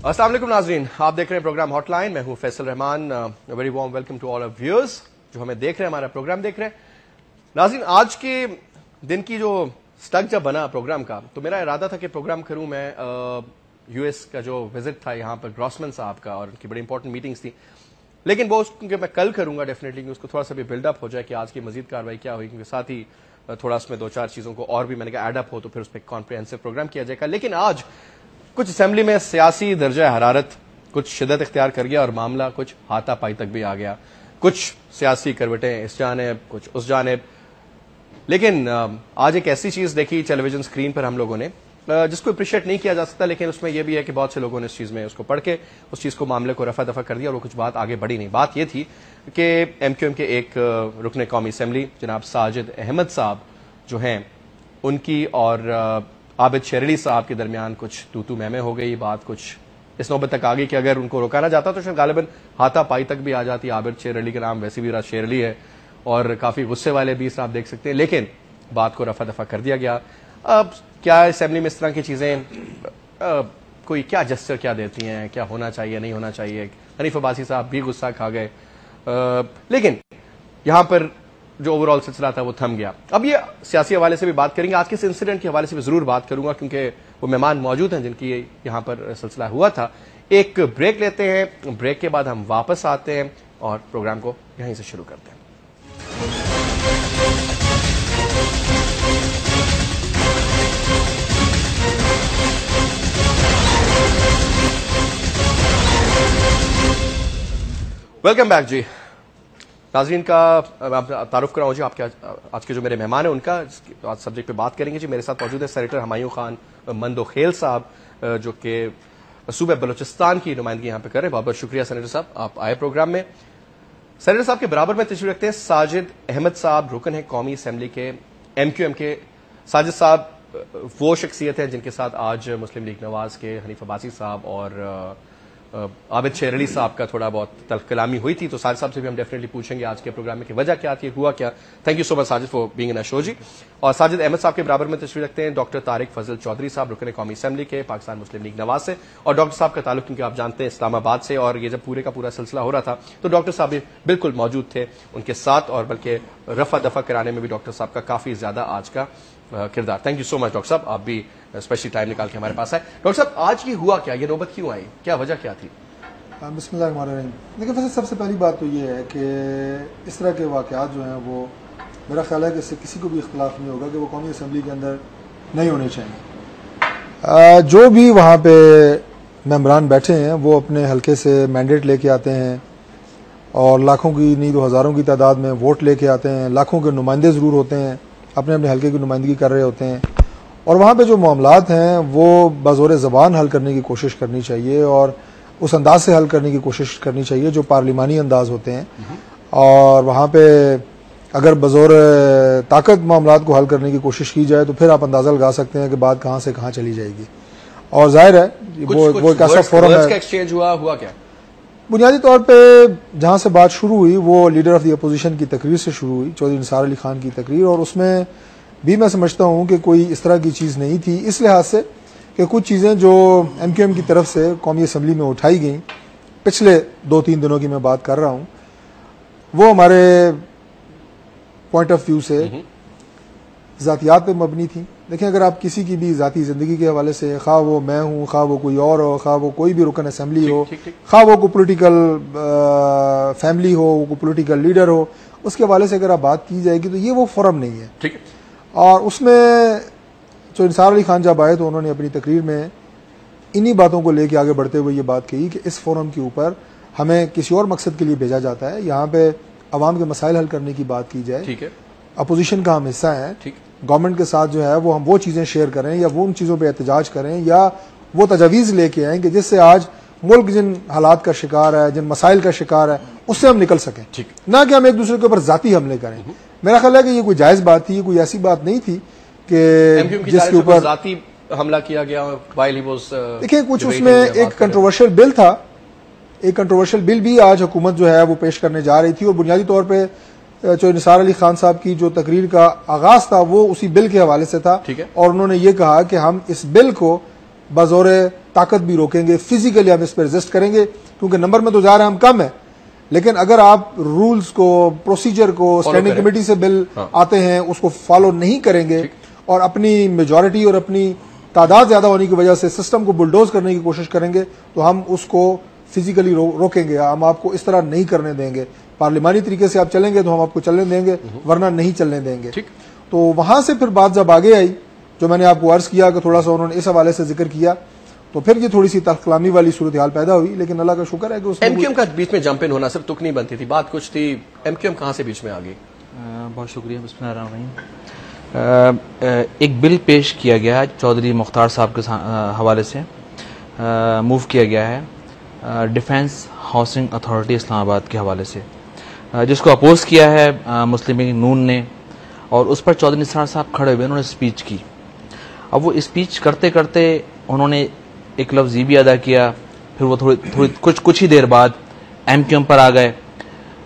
अस्सलाम वालेकुम नाजरीन, आप देख रहे हैं प्रोग्राम हॉटलाइन। मैं हूं Faisal Rahman. Very warm welcome to all of viewers जो हमें देख रहे हैं, हमारा प्रोग्राम देख रहे हैं। नाजरीन, आज के दिन की जो स्टक जब बना प्रोग्राम का, तो मेरा इरादा था कि प्रोग्राम करूं मैं यूएस का जो विजिट था यहाँ पर ग्रॉसमैन साहब का, और उनकी बड़ी इंपॉर्टेंट मीटिंग्स थी। लेकिन वो क्योंकि मैं कल करूंगा डेफिनेटली, उसको थोड़ा सा भी बिल्डअप हो जाए कि आज की मजीद कार्रवाई क्या हुई, क्योंकि साथ ही थोड़ा उसमें दो चार चीजों को और भी मैंने कहा एडअप हो तो फिर उस पर कॉम्प्रिहेंसिव प्रोग्राम किया जाएगा। लेकिन आज कुछ असेंबली में सियासी दर्जा हरारत कुछ शिद्दत इख्तियार कर गया और मामला कुछ हाथापाई तक भी आ गया। कुछ सियासी करवटें इस जानिब, कुछ उस जानिब। लेकिन आज एक ऐसी चीज देखी टेलीविजन स्क्रीन पर हम लोगों ने जिसको अप्रिशिएट नहीं किया जा सकता, लेकिन उसमें यह भी है कि बहुत से लोगों ने इस चीज में उसको पढ़ के उस चीज को मामले को रफा दफा कर दिया और वो कुछ बात आगे बढ़ी नहीं। बात यह थी कि एमक्यूएम के एक रुकने कौमी असेंबली जनाब साजिद अहमद साहब जो हैं, उनकी और आबिद शेरली साहब के दरमियान कुछ तू महमे हो गई। बात कुछ इस नौबत तक आ गई कि अगर उनको रोका ना जाता तो शायद गालिबन हाथापाई तक भी आ जाती। आबिद शेरली का नाम वैसे भी राज शेरली है और काफी गुस्से वाले भी आप देख सकते हैं, लेकिन बात को रफा दफा कर दिया गया। अब क्या असेंबली में इस तरह की चीजें कोई क्या जेस्चर क्या देती हैं, क्या होना चाहिए नहीं होना चाहिए। हनीफ अब्बासी साहब भी गुस्सा खा गए, लेकिन यहां पर जो ओवरऑल सिलसिला था वो थम गया। अब ये सियासी हवाले से भी बात करेंगे, आज के इस इंसिडेंट के हवाले से भी जरूर बात करूंगा क्योंकि वो मेहमान मौजूद हैं जिनकी यहां पर सिलसिला हुआ था। एक ब्रेक लेते हैं, ब्रेक के बाद हम वापस आते हैं और प्रोग्राम को यहीं से शुरू करते हैं। वेलकम बैक जी। नाज़रीन का तारुफ कराऊं जी, आपके आज के जो मेरे मेहमान हैं उनका आज सब्जेक्ट पे बात करेंगे जी। मेरे साथ मौजूद है सेनेटर हमायूं खान मंदोखेल साहब जो कि सूबे बलूचिस्तान की नुमाइंदगी यहाँ पे कर रहे हैं। बहुत बहुत शुक्रिया सेनेटर साहब, आप आए प्रोग्राम में। सेनेटर साहब के बराबर में तशरीफ रखते हैं साजिद अहमद साहब, रुकन है कौमी असेंबली के एमक्यूएम के। साजिद साहब वो शख्सियत है जिनके साथ आज मुस्लिम लीग नवाज के हनीफ अब्बासी साहब और आबिद शेरली साहब का थोड़ा बहुत तल्ख कलामी हुई थी। तो साजिद साहब से भी हम डेफिनेटली पूछेंगे आज के प्रोग्राम में कि वजह क्या थी, हुआ क्या। Thank you so much Sajid for being in a show ji. और साजिद अहमद साहब के बराबर में तशरीफ रखते हैं डॉक्टर तारिक फजल चौधरी साहब, रुकन कौमी असेंबली के पाकिस्तान मुस्लिम लीग नवाज से। और डॉक्टर साहब का ताल्लुक क्योंकि आप जानते हैं इस्लामाबाद से, और ये जब पूरे का पूरा सिलसिला हो रहा था तो डॉक्टर साहब भी बिल्कुल मौजूद थे उनके साथ, और बल्कि रफा दफा कराने में भी डॉक्टर साहब का काफी ज्यादा आज का किरदार। Thank you so much doctor साहब, आप भी स्पेशली टाइम निकाल के हमारे पास आए। डॉक्टर साहब, आज ये हुआ क्या, ये नौबत क्यों आई, क्या वजह क्या थी? बिस्मिल्लाहिर्रहमानिर्रहीम। देखिए वैसे सबसे पहली बात तो ये है कि इस तरह के वाक़यात जो हैं वो मेरा ख्याल है कि इससे किसी को भी इख्तिलाफ नहीं होगा कि वो कौमी असम्बली के अंदर नहीं होने चाहिए। जो भी वहाँ पे मेंबरान बैठे हैं वो अपने हल्के से मैंडेट लेके आते हैं और लाखों की नहीं तो हज़ारों की तादाद में वोट लेके आते हैं। लाखों के नुमाइंदे ज़रूर होते हैं, अपने अपने हल्के की नुमाइंदगी कर रहे होते हैं, और वहाँ पर जो मामलात हैं वो बज़ोर ज़बान हल करने की कोशिश करनी चाहिए और उस अंदाज से हल करने की कोशिश करनी चाहिए जो पार्लिमानी अंदाज होते हैं। और वहाँ पे अगर बज़ोर ताकत मामलात को हल करने की कोशिश की जाए तो फिर आप अंदाजा लगा सकते हैं कि बात कहाँ से कहाँ चली जाएगी। और जाहिर है वो एक ऐसा फोरम है। एक्सचेंज हुआ क्या? बुनियादी तौर पे जहाँ से बात शुरू हुई वो लीडर ऑफ द अपोजिशन की तकरीर से शुरू हुई, चौधरी निसार अली खान की तकरीर, और उसमें भी मैं समझता हूँ कि कोई इस तरह की चीज़ नहीं थी, इस लिहाज से कि कुछ चीज़ें जो एमक्यूएम की तरफ से कौमी असम्बली में उठाई गई पिछले 2-3 दिनों की मैं बात कर रहा हूँ, वो हमारे पॉइंट ऑफ व्यू से ज़ातियात पे मबनी थी। देखिए अगर आप किसी की भी ज़ाती ज़िंदगी के हवाले से, खा वो मैं हूँ, खा वो कोई और हो, खा वो कोई भी रुकन असम्बली हो, खा वो कोई पोलिटिकल फैमिली हो, कोई पोलिटिकल लीडर हो, उसके हवाले से अगर आप बात की जाएगी तो ये वो फोरम नहीं है। ठीक है। और उसमें जो निसार अली खान जब आए तो उन्होंने अपनी तकरीर में इन्हीं बातों को लेके आगे बढ़ते हुए ये बात कही कि इस फोरम के ऊपर हमें किसी और मकसद के लिए भेजा जाता है, यहाँ पे अवाम के मसाइल हल करने की बात की जाए। ठीक है। अपोजिशन का हम हिस्सा है, ठीक। गवर्नमेंट के साथ जो है वो हम वो चीज़ें शेयर करें या वो उन चीज़ों पर एहतजाज करें या वो तजावीज़ लेके आएँ कि जिससे आज मुल्क जिन हालात का शिकार है, जिन मसाइल का शिकार है, उससे हम निकल सकें, ना कि हम एक दूसरे के ऊपर जाती हमले करें। मेरा ख्याल है कि ये कोई जायज़ बात थी, कोई ऐसी बात नहीं थी कि जिसके ऊपर जाती हमला किया गया। देखिए कुछ उसमें एक कंट्रोवर्शियल बिल था, एक कंट्रोवर्शियल बिल भी आज हुकूमत जो है वो पेश करने जा रही थी, और बुनियादी तौर पे जो निसार अली खान साहब की जो तकरीर का आगाज था वो उसी बिल के हवाले से था। ठीक है। और उन्होंने ये कहा कि हम इस बिल को बज़ौर ताकत भी रोकेंगे, फिजिकली हम इस पर रेजिस्ट करेंगे, क्योंकि नंबर में तो जा रहे हैं हम कम है, लेकिन अगर आप रूल्स को, प्रोसीजर को, स्टैंडिंग कमेटी से बिल आते हैं उसको फॉलो नहीं करेंगे और अपनी मेजॉरिटी और अपनी तादाद ज्यादा होने की वजह से सिस्टम को बुलडोज करने की कोशिश करेंगे, तो हम उसको फिजिकली रोकेंगे। हम आपको इस तरह नहीं करने देंगे। पार्लिमानी तरीके से आप चलेंगे तो हम आपको चलने देंगे, वरना नहीं चलने देंगे। तो वहां से फिर बात जब आगे आई, जो मैंने आपको अर्ज किया कि थोड़ा सा उन्होंने इस हवाले से जिक्र किया, तो फिर ये थोड़ी सी तलखलामी वाली सूरत हाल पैदा हुई। लेकिन अल्लाह का शुक्र है कि उसमें एमक्यूएम का बीच में जंप इन होना सिर्फ तुक नहीं बनती थी, बात कुछ थी। एमक्यूएम कहां से बीच में आ गई? बहुत शुक्रिया। बिस्मिल्लाहिर्रहमानिर्रहीम। एक बिल पेश किया गया है चौधरी मुख्तार साहब के हवाले से, मूव किया गया है डिफेंस हाउसिंग अथॉरिटी इस्लामाबाद के हवाले से, जिसको अपोज किया है मुस्लिम लीग नून ने, और उस पर चौधरी निसार साहब खड़े हुए उन्होंने स्पीच की। अब वो स्पीच करते करते उन्होंने एक लफ्ज़ ये भी अदा किया, फिर वो थोड़ी कुछ ही देर बाद एमक्यूएम पर आ गए,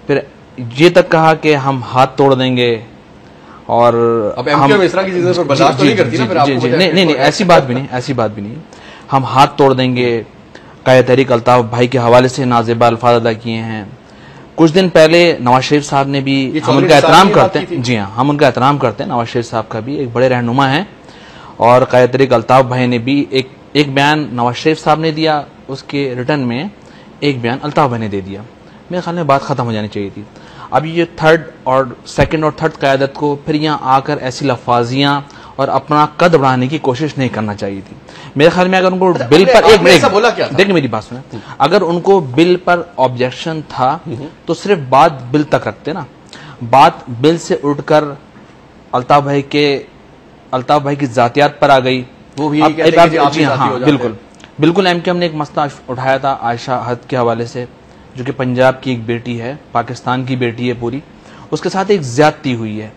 फिर ये तक कहा कि हम हाथ तोड़ देंगे। और अब एमक्यूएम इस तरह की चीजों पर बर्दाश्त नहीं करती ना, फिर आपको नहीं, ऐसी बात भी नहीं, हम हाथ तोड़ देंगे। कायद तहरीक अल्ताफ भाई के हवाले से नाज़ेबा अल्फाज अदा किए हैं। कुछ दिन पहले नवाज शरीफ साहब ने भी, हम उनका एहतराम करते हैं, जी हाँ, हम उनका एहतराम करते हैं, नवाज शरीफ साहब का भी एक बड़े रहनुमा है, और कायद तहरीक अल्ताफ भाई ने भी एक बयान नवाज शरीफ साहब ने दिया, उसके रिटर्न में एक बयान अल्ताफ भाई ने दे दिया। मेरे ख्याल में बात खत्म हो जानी चाहिए थी। अब ये सेकंड और थर्ड क़यादत को फिर यहाँ आकर ऐसी लफाजियाँ और अपना कद बढ़ाने की कोशिश नहीं करना चाहिए थी। मेरे ख्याल में अगर उनको बिल पर देखिए मेरी बात सुने, अगर उनको बिल पर ऑब्जेक्शन था तो सिर्फ बात बिल तक रखते ना, बात बिल से उठकर अल्ताफ भाई की जातियात पर आ गई। वो भी जी हाँ, बिल्कुल एमक्यूएम ने एक मसला उठाया था आयशा अहद के हवाले से, जो कि पंजाब की एक बेटी है, पाकिस्तान की बेटी है पूरी, उसके साथ एक ज्यादती हुई है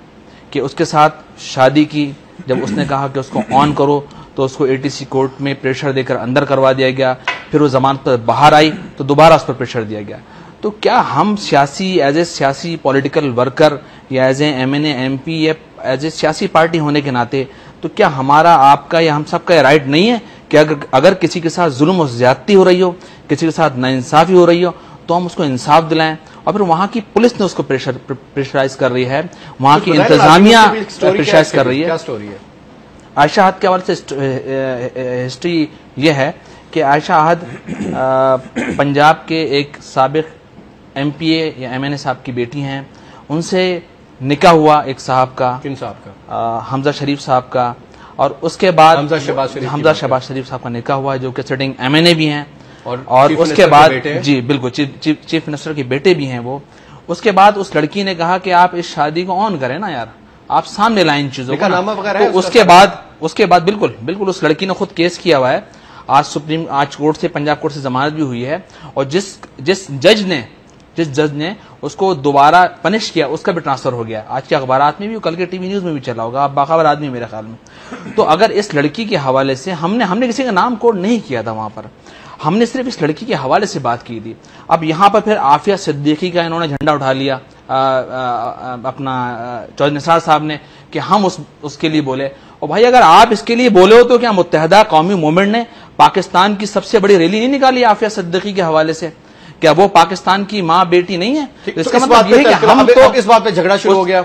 कि उसके साथ शादी की, जब उसने कहा कि उसको ऑन करो तो उसको एटीसी कोर्ट में प्रेशर देकर अंदर करवा दिया गया, फिर वो जमानत पर बाहर आई तो दोबारा उस पर प्रेशर दिया गया। तो क्या हम एज ए सियासी पॉलिटिकल वर्कर या एज ए MNA MP या एज ए सियासी पार्टी होने के नाते, तो क्या हमारा, आपका या हम सबका राइट नहीं है कि अगर किसी के साथ जुल्म और ज्यादती हो रही हो, किसी के साथ नाइंसाफी हो रही हो, तो हम उसको इंसाफ दिलाएं? और फिर वहां की पुलिस ने उसको प्रेशराइज कर रही है, वहां की इंतजामिया प्रेशराइज कर रही है। क्या स्टोरी है आयशा अहद के हवाले से? हिस्ट्री ये है कि आयशा अहद पंजाब के एक साबिक MPA या MNA साहब की बेटी हैं। उनसे निकाह हुआ एक साहब का, किन साहब का? हमजा शरीफ साहब का, और उसके बाद हमजा शहबाज शरीफ साहब का निकाह हुआ, जो कि सिटिंग MNA भी हैं, और उसके बाद जी बिल्कुल चीफ मिनिस्टर के बेटे भी हैं वो। उसके बाद उस लड़की ने कहा कि आप इस शादी को ऑन करें ना यार, आप सामने लाइन चीजों को, तो उसके बाद बिल्कुल उस लड़की ने खुद केस किया हुआ है। आज कोर्ट से, पंजाब कोर्ट से जमानत भी हुई है, और जिस जज ने उसको दोबारा पनिश किया उसका भी ट्रांसफर हो गया। आज के अखबारात में भी, कल के टीवी न्यूज में भी चला होगा, आप बाखबर आदमी मेरे ख्याल में। तो अगर इस लड़की के हवाले से हमने किसी का नाम कोड नहीं किया था वहां पर, हमने सिर्फ इस लड़की के हवाले से बात की थी। अब यहाँ पर फिर आफिया सिद्दीकी का इन्होंने झंडा उठा लिया, अपना चौधरी निसार साहब ने, कि हम उसके लिए बोले। और भाई अगर आप इसके लिए बोले हो तो क्या मुत्तहदा कौमी मूवमेंट ने पाकिस्तान की सबसे बड़ी रैली नहीं निकाली आफिया सिद्दीकी के हवाले से? क्या वो पाकिस्तान की माँ बेटी नहीं है? तो इसका मतलब ये है कि हम तो इस बात पे झगड़ा शुरू हो गया,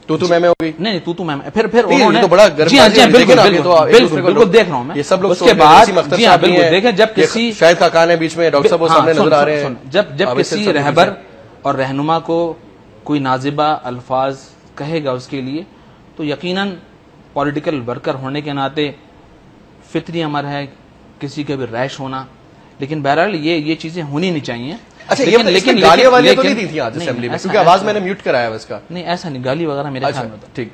तू मैं हो गई। नहीं, तू मैं, फिर उन्होंने तो बड़ा बिल्कुल देख रहा हूं मैं, ये सब लोग। उसके बाद जी हाँ बिल्कुल देखें, जब किसी शाहिद खाकान है बीच में, डॉक्टर साहब सामने नजर आ रहे हैं, जब किसी रहबर और रहनुमा को कोई नाजिबा अल्फाज कहेगा उसके लिए, तो यकीनन पॉलिटिकल वर्कर होने के नाते फितरी अमर है किसी का भी रैश होना। लेकिन बहरहाल ये चीजें होनी नहीं चाहिए। अच्छा, लेकिन गालियां वालियां तो नहीं दी थी आज असेंबली में, क्योंकि आवाज मैंने म्यूट कराया इसका। नहीं, ऐसा नहीं, गाली वगैरह मेरे ख्याल में। ठीक,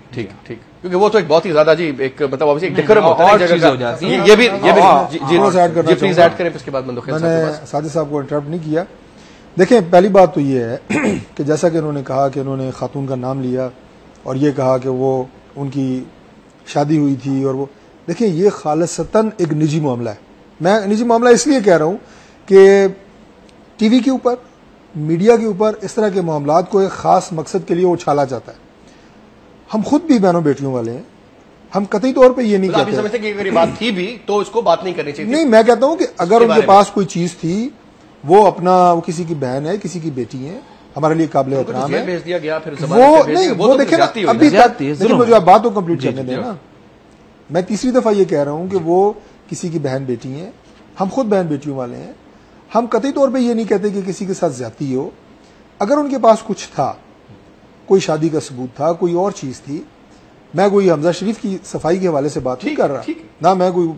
क्योंकि वो तो एक बहुत ही ज्यादा जी, एक मतलब ऑब्वियसली एक डिकरम होता है, चीज हो जाती है। ये भी जी प्लीज ऐड करें, उसके बाद मैंने साजिद साहब को इंटरप्ट नहीं किया। देखें, पहली बात तो ये है कि जैसा कि उन्होंने कहा कि उन्होंने खातून का नाम लिया और ये कहा कि वो उनकी शादी हुई थी, और वो देखिए ये खालिसतन एक निजी मामला है। मैं निजी मामला इसलिए कह रहा हूं कि टीवी के ऊपर, मीडिया के ऊपर इस तरह के मामलात को एक खास मकसद के लिए उछाला जाता है। हम खुद भी बहनों बेटियों वाले हैं, हम कतई तौर पे ये नहीं आप कहते। समझते कि अगर ये बात थी भी तो उसको बात नहीं करनी चाहिए? नहीं, मैं कहता हूं कि अगर उनके पास कोई चीज थी, वो किसी की बहन है, किसी की बेटी है, हमारे लिए काबिल एहतराम है। भेज दिया गया, फिर वो नहीं, वो देखिए ना, अभी तक, लेकिन मुझे आप बात को कंप्लीट करने देना। मैं तीसरी दफा ये कह रहा हूं कि वो किसी की बहन बेटी है, हम खुद बहन बेटियों वाले हैं। हम कतई तौर पे ये नहीं कहते कि किसी के साथ ज्यादती हो। अगर उनके पास कुछ था, कोई शादी का सबूत था, कोई और चीज थी, मैं कोई हमजा शरीफ की सफाई के हवाले से बात नहीं कर रहा ना, मैं कोई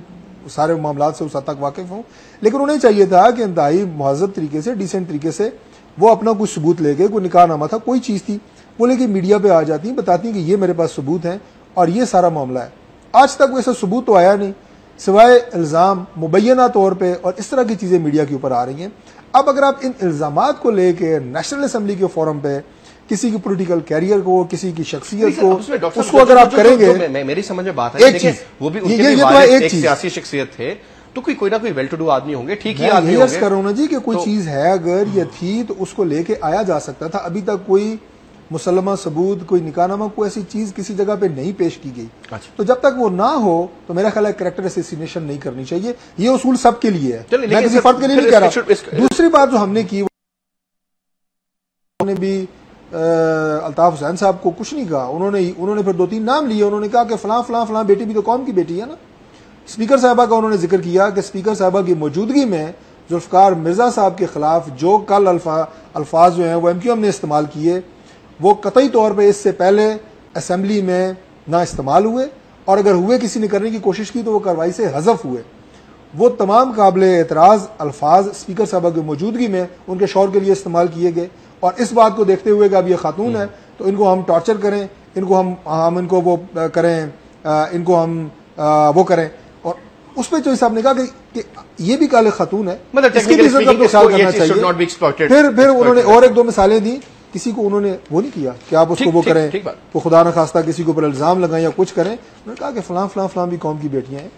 सारे मामलात से उस हद तक वाकिफ हूं, लेकिन उन्हें चाहिए था कि इंतहाई मुहज़्ज़ब तरीके से, डिसेंट तरीके से वो अपना कुछ सबूत लेके, कोई निकाहनामा था, कोई चीज थी, वो लेके मीडिया पे आ जाती, बताती कि ये मेरे पास सबूत है और ये सारा मामला है। आज तक वैसा सबूत तो आया नहीं, सिवाय इल्जाम मुबैना तौर पे, और इस तरह की चीजें मीडिया के ऊपर आ रही हैं। अब अगर आप इन इल्जामात को लेके नेशनल असेंबली के फोरम पे किसी की पॉलिटिकल कैरियर को, किसी की शख्सियत को, उसको अगर आप करेंगे, मेरी समझ में बात है, देखिए वो भी उनके भी एक सियासी शख्सियत थे, तो कोई ना कोई वेल टू डू आदमी होंगे, ठीक ही आदमी होंगे। कर रहा हूं ना जी कि कोई चीज है अगर ये थी तो उसको लेके आया जा सकता था। अभी तक कोई मुसलमा सबूत, कोई निकाहनामा, कोई ऐसी चीज किसी जगह पे नहीं पेश की गई। अच्छा। तो जब तक वो ना हो तो मेरा ख्याल है कैरेक्टर असेसिनेशन नहीं करनी चाहिए। ये उसूल सबके लिए है, मैं किसी फर्द के लिए नहीं कह रहा। दूसरी बात जो हमने की, उन्होंने भी अल्ताफ हुसैन साहब को कुछ नहीं कहा, उन्होंने फिर 2-3 नाम लिए, उन्होंने कहा कि फलां फलां फलां बेटी भी तो कौम की बेटी है ना। स्पीकर साहबा का उन्होंने जिक्र किया कि स्पीकर साहबा की मौजूदगी में जुल्फकार मिर्जा साहब के खिलाफ जो कल अल्फाज जो हैं वो MQM ने इस्तेमाल किए, वो कतई तौर पे इससे पहले असेंबली में ना इस्तेमाल हुए, और अगर हुए किसी ने करने की कोशिश की तो वो कार्रवाई से हज़फ हुए। वो तमाम काबिले एतराज़ अल्फाज स्पीकर साहबा की मौजूदगी में उनके शौहर के लिए इस्तेमाल किए गए, और इस बात को देखते हुए कि अब ये खातून है तो इनको हम टॉर्चर करें, इनको हम इनको वो करें, इनको हम वो करें। और उस पर चौधरी साहब ने कहा कि ये भी काले खातून है, इसकी भी इज्जत को ख्याल करना चाहिए। फिर उन्होंने और 1-2 मिसालें दी, किसी को उन्होंने वो नहीं किया कि आप उसको वो करें, वो खुदा न खास्ता किसी के ऊपर इल्जाम लगाएं या कुछ करें। उन्होंने कहा कि फलां फलां फलां भी कौम की बेटियां हैं,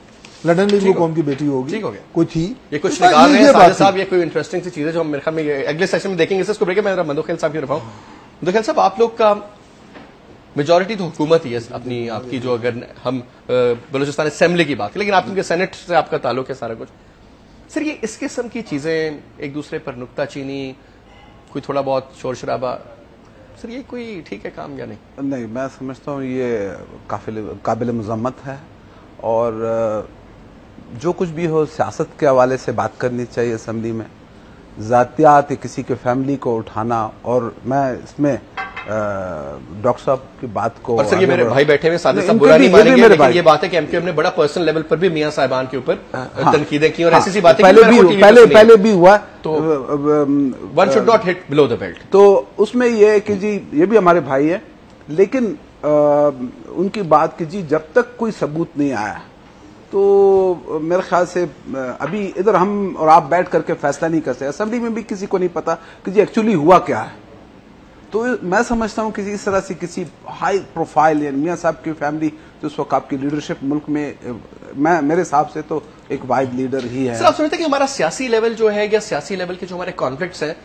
लंदन में भी वो कौम की बेटी होगी, कोई थी। ये कुछ निकाल रहे हैं साजिद साहब, ये कोई इंटरेस्टिंग सी चीज है जो हम मेरे ख्याल में अगले सेशन में देखेंगे। इसको ब्रेक मैं मंदोखेल साहब की रफाऊं। मंदोखेल साहब, आप लोग का मेजॉरिटी तो हुकूमत ही है अपनी, आपकी जो, अगर हम बलूचिस्तान असेंबली की बात, लेकिन आपके सेनेट से आपका ताल्लुक है सारा कुछ। सर, ये इस किस्म की चीजें, एक दूसरे पर नुक्ताचीनी, कोई थोड़ा बहुत शोर शराबा, सर ये कोई ठीक है काम या नहीं? नहीं, मैं समझता हूँ ये काबिल मज़म्मत है, और जो कुछ भी हो सियासत के हवाले से बात करनी चाहिए असेंबली में। ज़ातियात किसी के फैमिली को उठाना, और मैं इसमें डॉक्टर साहब की बात को, और सर ये मेरे भाई बैठे हुए साजिद साहब बुरा नहीं मानेंगे, लेकिन ये बात है कि MQM ने बड़ा पर्सनल लेवल पर भी मियां साहिबान के ऊपर तनकीदें की, और ऐसी सी बातें पहले भी हुआ, तो one should not hit below the belt. तो उसमें ये है कि जी ये भी हमारे भाई है, लेकिन उनकी बात की जी जब तक कोई सबूत नहीं आया तो मेरे ख्याल से अभी इधर हम और आप बैठ करके फैसला नहीं कर सकते। असेंबली में भी किसी को नहीं पता कि जी एक्चुअली हुआ क्या है। तो मैं समझता हूं कि इस तरह से किसी हाई प्रोफाइल यानी मियां साहब की फैमिली जो उस वक्त आपकी लीडरशिप मुल्क में, मेरे हिसाब से तो एक वाइड लीडर ही है। सर, आप समझते हैं कि हमारा सियासी लेवल जो है, या सियासी लेवल के जो हमारे कॉन्फ्लिक्ट्स हैं,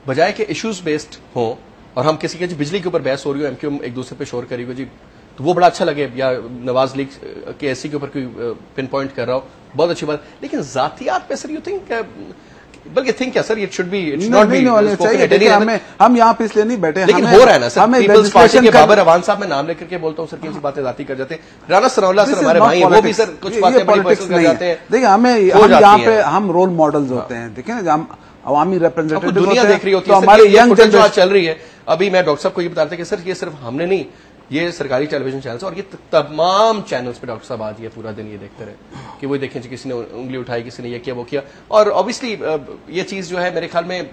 बजाय के इश्यूज बेस्ड हो, और हम किसी के बिजली के ऊपर बहस हो रही हो, MQM एक दूसरे पे शोर करी हो जी, तो वो बड़ा अच्छा लगे, या नवाज लीग के ऐसी के ऊपर कोई पिन पॉइंट कर रहा हो, बहुत अच्छी बात। लेकिन जातियात पे सर यू थिंक, बल्कि थिंक क्या sir, it should be, it not be चाहिए। हम यहाँ पे इसलिए नहीं बैठे, लेकिन हो रहा है ना सर, पीपल्स पार्टी के बाबर अवान साहब, मैं नाम लेकर के बोलता हूँ सर, कैसी बातें जाती कर जाते हैं। राना सनाउल्लाह सर हमारे भाई, वो भी सर कुछ बातें बड़ी पर्सनल कर जाते हैं। देखिए, हम यहाँ पे हम रोल मॉडल्स होते हैं, देखिए ना, हम अवामी रिप्रेजेंटेटिव दुनिया देख रही होती है, तो हमारी यंग जनरेशन चल रही है। अभी मैं डॉक्टर साहब को ये बताते कि सर ये सिर्फ हमने नहीं, ये सरकारी टेलीविजन चैनल्स और ये तमाम चैनल्स पे डॉक्टर साहब आज ये पूरा दिन ये देखते रहे कि वो देखें किसी ने उंगली उठाई, किसी ने ये किया वो किया। और ऑब्वियसली ये चीज जो है मेरे ख्याल में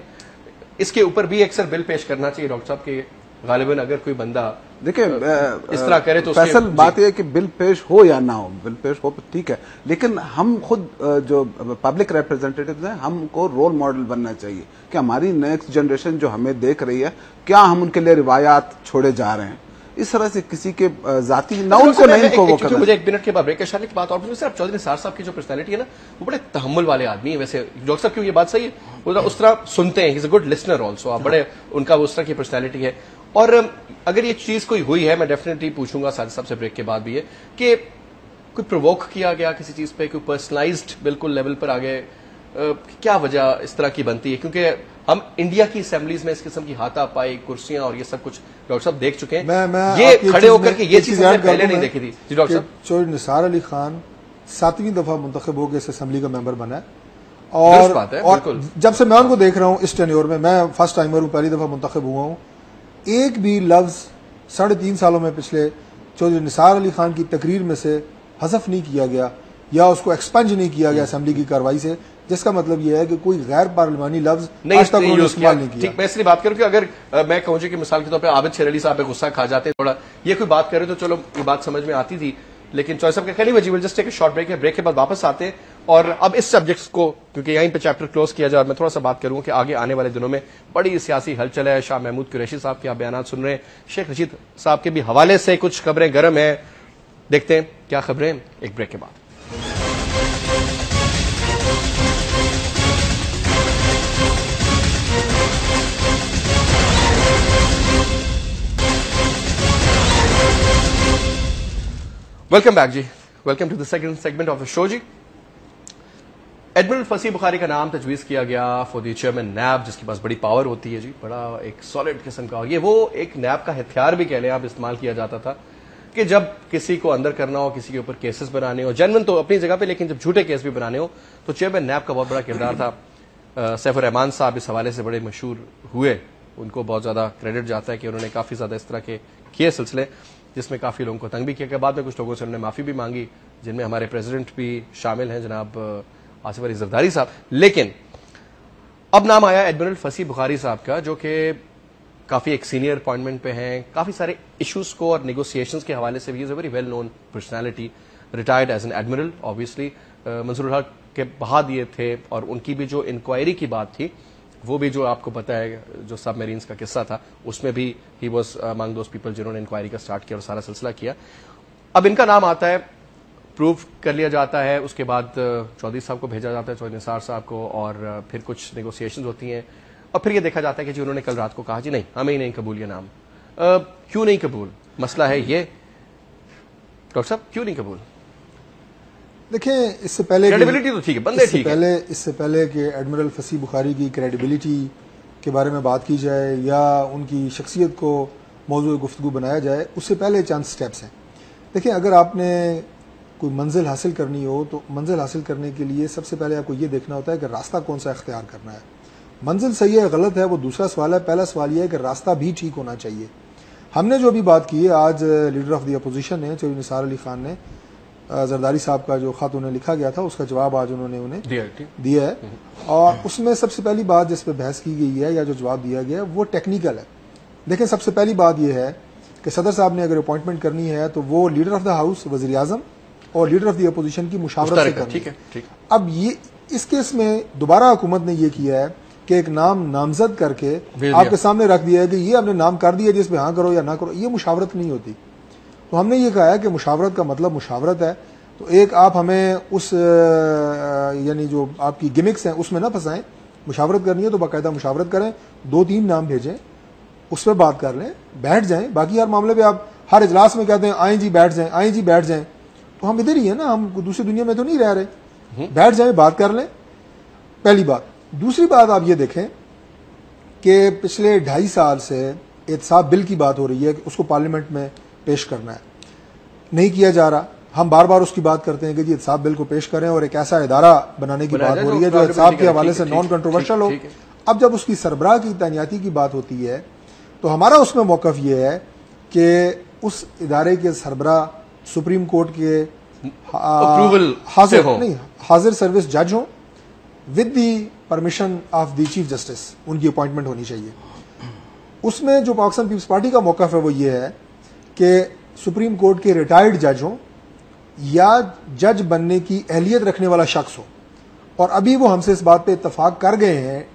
इसके ऊपर भी एक सर बिल पेश करना चाहिए डॉक्टर साहब के, गालिबन अगर कोई बंदा देखिए इस तरह करे तो फैसल बात यह है कि बिल पेश हो या ना हो, बिल पेश हो ठीक है, लेकिन हम खुद जो पब्लिक रिप्रेजेंटेटिव्स हैं हमको रोल मॉडल बनना चाहिए कि हमारी नेक्स्ट जनरेशन जो हमें देख रही है, क्या हम उनके लिए रिवायात छोड़े जा रहे हैं। इस तरह से किसी के जाति ना उनको नहीं को वो करना। मुझे 1 मिनट के बाद ब्रेक की बात और सर, चौधरी निसार साहब की जो पर्सनैलिटी है ना, वो बड़े तहम्मुल वाले आदमी है। वैसे डॉक्टर साहब क्यों ये बात सही है, वो उस तरह सुनते हैं, he is a good listener also, आप बड़े उनका उस तरह की पर्सनैलिटी है। और अगर ये चीज कोई हुई है, मैं डेफिनेटली पूछूंगा साजिद साहब से ब्रेक के बाद भी है कि कोई प्रोवोक किया गया किसी चीज पे, कोई पर्सनलाइज्ड बिल्कुल लेवल पर आ गए? क्या वजह इस तरह की बनती है? क्योंकि हम इंडिया की असेंबलीज में इस किस्म की हाथापाई, कुर्सियां और ये सब कुछ डॉक्टर साहब देख चुके हैं। ये खड़े होकर के ये चीज पहले नहीं देखी थी जी डॉक्टर साहब। चौधरी निसार अली खान 7वीं दफा मुंतखब होकर इस असेंबली का मेंबर बना है और जब से मैं उनको देख रहा हूँ इस टेन्योर में, मैं फर्स्ट टाइमर हूँ, पहली दफा मुंतखब हुआ हूँ, एक भी लफ्ज 3.5 सालों में पिछले चौधरी निसार अली खान की तकरीर में से हज़फ नहीं किया गया या उसको एक्सपंज नहीं किया गया असेंबली की कार्रवाई से, जिसका मतलब यह है कि कोई गैर पार्लिमानी लफ्ज आज तक उन्होंने इस्तेमाल नहीं किया। मैं इसलिए बात करूं कि अगर मैं कहूं कि मिसाल के तौर पे आबिद शेर अली साहब पे गुस्सा खा जाते हैं थोड़ा, ये कोई बात करे तो चलो ये बात समझ में आती थी, लेकिन चॉइस साहब कहने वजी जस्ट टेक शॉर्ट ब्रेक है, ब्रेक के बाद वापस आते हैं और अब इस सब्जेक्ट को क्योंकि यहीं पे चैप्टर क्लोज किया जाए, मैं थोड़ा सा बात करूं कि आगे आने वाले दिनों में बड़ी सियासी हलचल है। शाह महमूद कुरैशी साहब के आप बयान सुन रहे हैं, शेख रशीद साहब के भी हवाले से कुछ खबरें गर्म है, देखते हैं क्या खबरें एक ब्रेक के बाद। वेलकम बैक जी, welcome to the second segment of the show जी। एडमिरल फसी बुखारी का नाम तजवीज किया गया फॉर द चेयरमैन नैब, जिसके पास बड़ी पावर होती है जी, बड़ा एक सॉलिड किस्म का, और ये वो एक नैब का हथियार भी कह लें आप इस्तेमाल किया जाता था कि जब किसी को अंदर करना हो, किसी के ऊपर केसेस बनाने हो, जेन्युइन तो अपनी जगह पे, लेकिन जब झूठे केस भी बनाने हो तो चेयरमैन नैब का बहुत बड़ा किरदार था। सैफुर रहमान साहब इस हवाले से बड़े मशहूर हुए, उनको बहुत ज्यादा क्रेडिट जाता है कि उन्होंने काफी ज्यादा इस तरह के किए सिलसिले जिसमें काफी लोगों को तंग भी किया गया। बाद में कुछ लोगों से उन्होंने माफी भी मांगी, जिनमें हमारे प्रेसिडेंट भी शामिल हैं जनाब आसिफ अली जरदारी साहब। लेकिन अब नाम आया एडमिरल फसी बुखारी साहब का, जो कि काफी एक सीनियर अपॉइंटमेंट पे हैं, काफी सारे इश्यूज को और नेगोशिएशंस के हवाले से भी is a very well known personality, retired as an admiral obviously. Mansoor Haq के बाद ये थे और उनकी भी जो इंक्वायरी की बात थी वो भी जो आपको पता है, जो सबमरीन्स का किस्सा था, उसमें भी he was among those people जिन्होंने इंक्वायरी का स्टार्ट किया और सारा सिलसिला किया। अब इनका नाम आता है, प्रूफ कर लिया जाता है, उसके बाद चौधरी साहब को भेजा जाता है, चौधरी निसार साहब को, और फिर कुछ नेगोशिएशंस होती हैं और फिर ये देखा जाता है कि जी उन्होंने कल रात को कहा जी नहीं, हमें ही नहीं कबूल ये नाम। क्यों नहीं कबूल? मसला है ये डॉक्टर साहब, क्यों नहीं कबूल? देखें, इससे पहले क्रेडिबिलिटी तो ठीक है, बंदे ठीक है, इससे पहले कि एडमिरल फसी बुखारी की क्रेडिबिलिटी के बारे में बात की जाए या उनकी शख्सियत को मौजूद गुफ्तगू बनाया जाए, उससे पहले चंद स्टेप्स हैं। देखिए, अगर आपने कोई मंजिल हासिल करनी हो तो मंजिल हासिल करने के लिए सबसे पहले आपको ये देखना होता है कि रास्ता कौन सा इख्तियार करना है। मंजिल सही है गलत है वो दूसरा सवाल है, पहला सवाल यह है कि रास्ता भी ठीक होना चाहिए। हमने जो भी बात की है, आज लीडर ऑफ द अपोजिशन ने चौधरी निसार अली खान ने जरदारी साहब का जो खत उन्हें लिखा गया था उसका जवाब आज उन्होंने उन्हें दिया है, और उसमें सबसे पहली बात जिस पर बहस की गई है या जो जवाब दिया गया है वो टेक्निकल है। देखें, सबसे पहली बात यह है कि सदर साहब ने अगर अपॉइंटमेंट करनी है तो वो लीडर ऑफ द हाउस वज़ीर आज़म और लीडर ऑफ द अपोजिशन की मुशावरत से करनी है। अब ये इस केस में दोबारा हुकूमत ने यह किया है कि एक नाम नामजद करके आपके सामने रख दिया है कि ये हमने नाम कर दिया, जिस पे हाँ करो या ना करो। ये मुशावरत नहीं होती। तो हमने ये कहा है कि मुशावरत का मतलब मुशावरत है। तो एक आप हमें उस यानी जो आपकी गिमिक्स हैं उसमें ना फंसाएं। मुशावरत करनी है तो बाकायदा मुशावरत करें, 2-3 नाम भेजें, उस पर बात कर लें, बैठ जाएं। बाकी हर मामले पे आप हर इजलास में कहते हैं आए जी बैठ जाएं, आए जी बैठ जाएं, तो हम इधर ही है ना, हम दूसरी दुनिया में तो नहीं रह रहे। बैठ जाएं, बात कर लें, पहली बात। दूसरी बात आप ये देखें कि पिछले 2.5 साल से एहतसाब बिल की बात हो रही है कि उसको पार्लियामेंट में पेश करना है, नहीं किया जा रहा। हम बार बार उसकी बात करते हैं कि जी एहतसाब बिल को पेश करें और एक ऐसा इदारा बनाने की बात हो रही है जो एहतसाब के हवाले से नॉन कंट्रोवर्शियल हो। अब जब उसकी सरबराह की तैनाती की बात होती है तो हमारा उसमें मौकफ ये है कि उस इदारे के सरबराह सुप्रीम कोर्ट के हाजिर सर्विस जज हो with the permission of the chief justice, उनकी अपॉइंटमेंट होनी चाहिए। उसमें जो पाकिस्तान पीपल्स पार्टी का मौकफ है वो ये है कि सुप्रीम कोर्ट के रिटायर्ड जज हो या जज बनने की अहलियत रखने वाला शख्स हो, और अभी वो हमसे इस बात पे इत्तफाक कर गए हैं